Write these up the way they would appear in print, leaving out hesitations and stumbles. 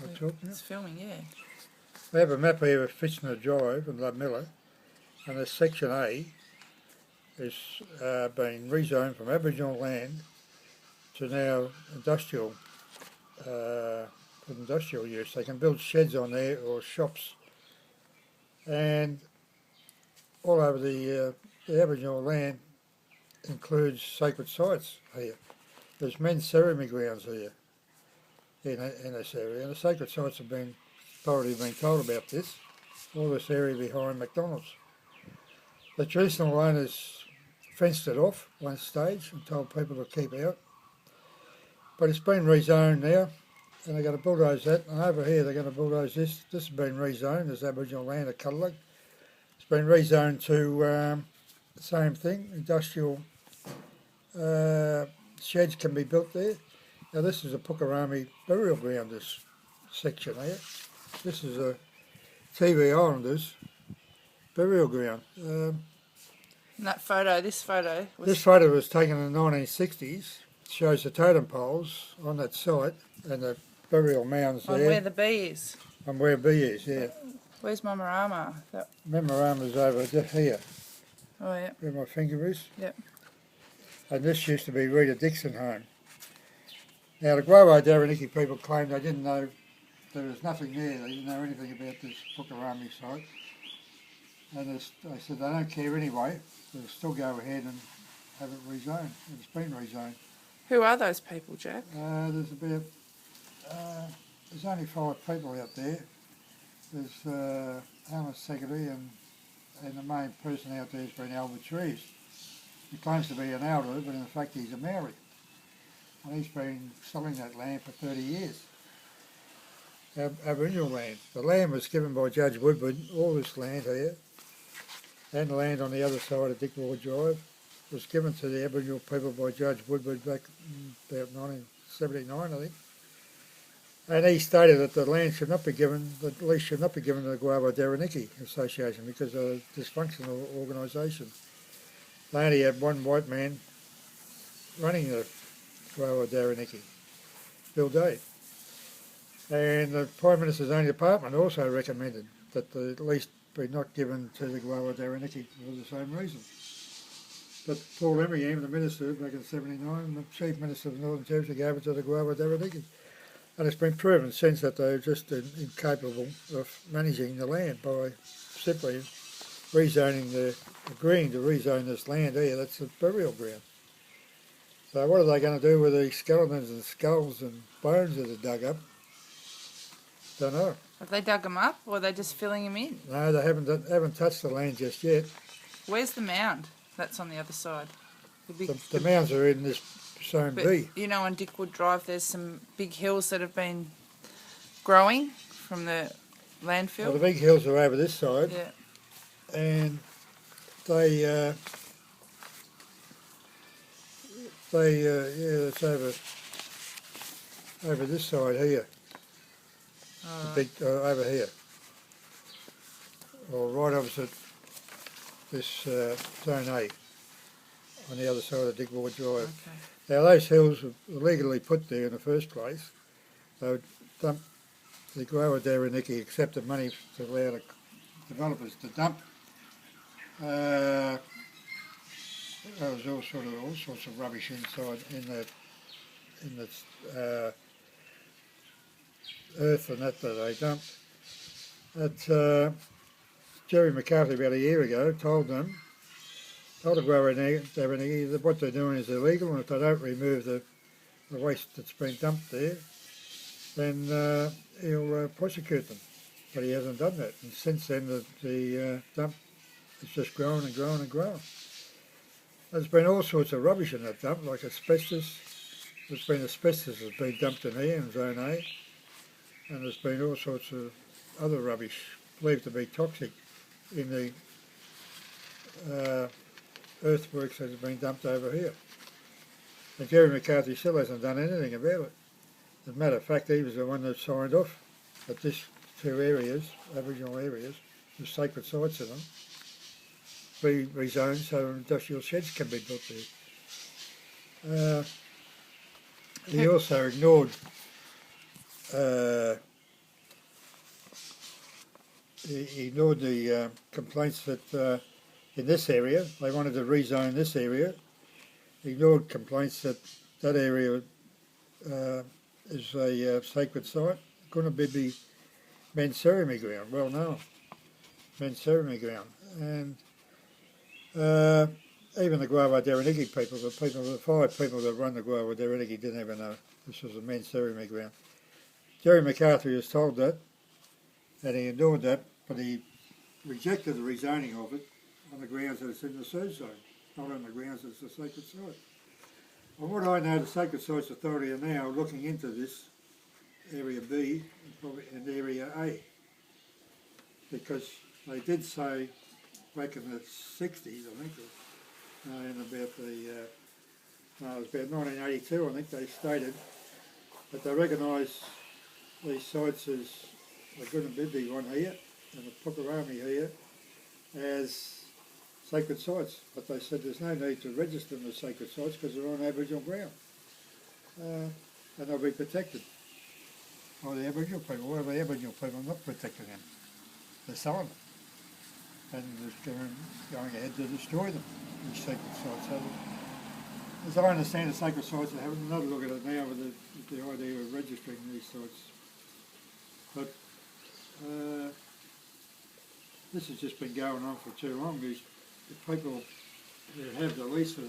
I'm talking It's filming, yeah. We have a map here of Fitchner Drive in Ludmilla, and this section A is being rezoned from Aboriginal land to now industrial, for industrial use. They can build sheds on there or shops, and all over the Aboriginal land includes sacred sites here. There's men's ceremony grounds here in this area, and the sacred sites have already been told about this. All this area behind McDonald's. The traditional owners fenced it off one stage and told people to keep out, but it's been rezoned now, and they're going to bulldoze that. And over here they're going to bulldoze this. This has been rezoned as Aboriginal land at Kulaluk. It's been rezoned to the same thing, industrial sheds can be built there. Now this is a Pukarami burial ground, this section here. This is a TV Islanders burial ground. And that photo, this photo was taken in the 1960s. It shows the totem poles on that site and the burial mounds there. On where the bee is. On where B is, yeah. Where's Mamarama? Memorama's over here. Oh, yeah. Where my finger is. Yep. And this used to be Rita Dixon home. Now the Guawa Daraniki people claimed they didn't know, there was nothing there, they didn't know anything about this Pukarami site. And they said they don't care anyway, they'll still go ahead and have it rezoned. It's been rezoned. Who are those people, Jack? There's only 5 people out there. There's Alan Secretary and the main person out there has been Albert Trees. He claims to be an elder, but in fact he's a Maori. And he's been selling that land for 30 years. Aboriginal land. The land was given by Judge Woodward, all this land here, and the land on the other side of Dick Ward Drive, was given to the Aboriginal people by Judge Woodward back in about 1979, I think. And he stated that the land should not be given, the lease should not be given to the Guawa Daraniki Association because of a dysfunctional organisation. They only had one white man running the Guawa Daraniki, Bill Day. And the Prime Minister's own department also recommended that the lease be not given to the Guawa Daraniki for the same reason. But Paul Emeryam, the Minister back in '79, the Chief Minister of the Northern Territory, gave it to the Guawa Daraniki. And it's been proven since that they're just incapable of managing the land by simply agreeing to rezone this land here. That's a burial ground. So what are they going to do with these skeletons and skulls and bones that are dug up? Don't know. Have they dug them up, or are they just filling them in? No, they haven't touched the land just yet. Where's the mound that's on the other side? The mounds are in this zone B. You know, on Dickwood Drive, there's some big hills that have been growing from the landfill. Well, the big hills are over this side. Yeah. And it's over this side here. Over here, or right opposite this zone A, on the other side of Dickwood Drive. Okay. Now those hills were legally put there in the first place. They would dump, the Guawa Daraniki accepted money to allow the developers to dump. There was all sorts of rubbish inside in the earth and that they dumped. Jerry McCarthy about a year ago told the Guawa Daraniki that what they're doing is illegal, and if they don't remove the waste that's been dumped there, then he'll prosecute them. But he hasn't done that, and since then the dump has just grown and grown and grown. There's been all sorts of rubbish in that dump, like asbestos. There's been asbestos that's been dumped in here in Zone A, and there's been all sorts of other rubbish believed to be toxic in the earthworks that have been dumped over here. And Jerry McCarthy still hasn't done anything about it. As a matter of fact, he was the one that signed off that these 2 areas, Aboriginal areas, with sacred sites in them, be rezoned so industrial sheds can be built there. He also ignored he ignored the complaints that in this area, they wanted to rezone this area. He ignored complaints that that area is a sacred site. Kunnabibbi men's ceremony ground, well known, men's ceremony ground. And even the Guava Dereniki people, the 5 people that run the Guava Dereniki didn't even know this was a men's ceremony ground. Jerry McCarthy was told that, and he ignored that, but he rejected the rezoning of it on the grounds that it's in the surge zone, not on the grounds that it's a sacred site. From what I know, the Sacred Sites Authority are now looking into this Area B and probably in Area A, because they did say back in the 60s, I think, in about the, no, it was about 1982, I think they stated that they recognise these sites as the Kunnabibbi one here and the Pukurami here as sacred sites, but they said there's no need to register them as sacred sites because they're on Aboriginal ground, and they'll be protected by the Aboriginal people. Well, the Aboriginal people are not protecting them, they're selling them, and they're going ahead to destroy them, these sacred sites. So, as I understand the sacred sites, they're having another look at it now with the idea of registering these sites. But this has just been going on for too long. The people who have the lease of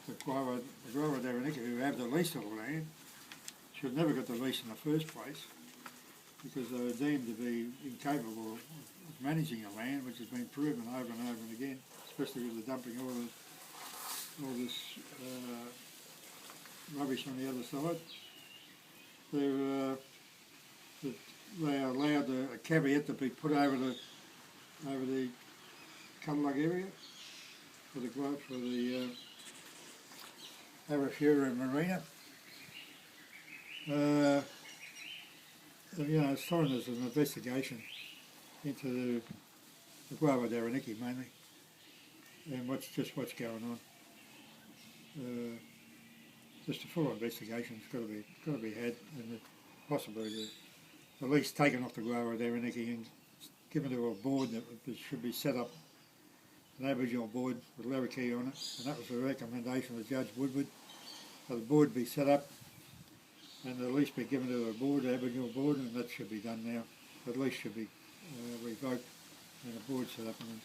the Guava Dereniki, who have the lease of the land, should never get the lease in the first place, because they were deemed to be incapable of managing the land, which has been proven over and over and again, especially with the dumping all this rubbish on the other side. They are allowed a caveat to be put over the Kulaluk area for the Arafura Marina. You know, it's time there's an investigation into the Guava Dereniki mainly, and what's going on. Just a full investigation's got to be had, and possibly the lease taken off the Guava Dereniki and given to a board that should be set up, an Aboriginal board with Larrakia on it, and that was the recommendation of Judge Woodward. So the board be set up and the lease be given to a board, Aboriginal board, and that should be done now. The lease should be revoked and a board set up, and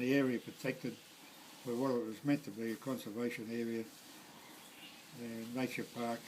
the area protected for what it was meant to be, a conservation area and nature park.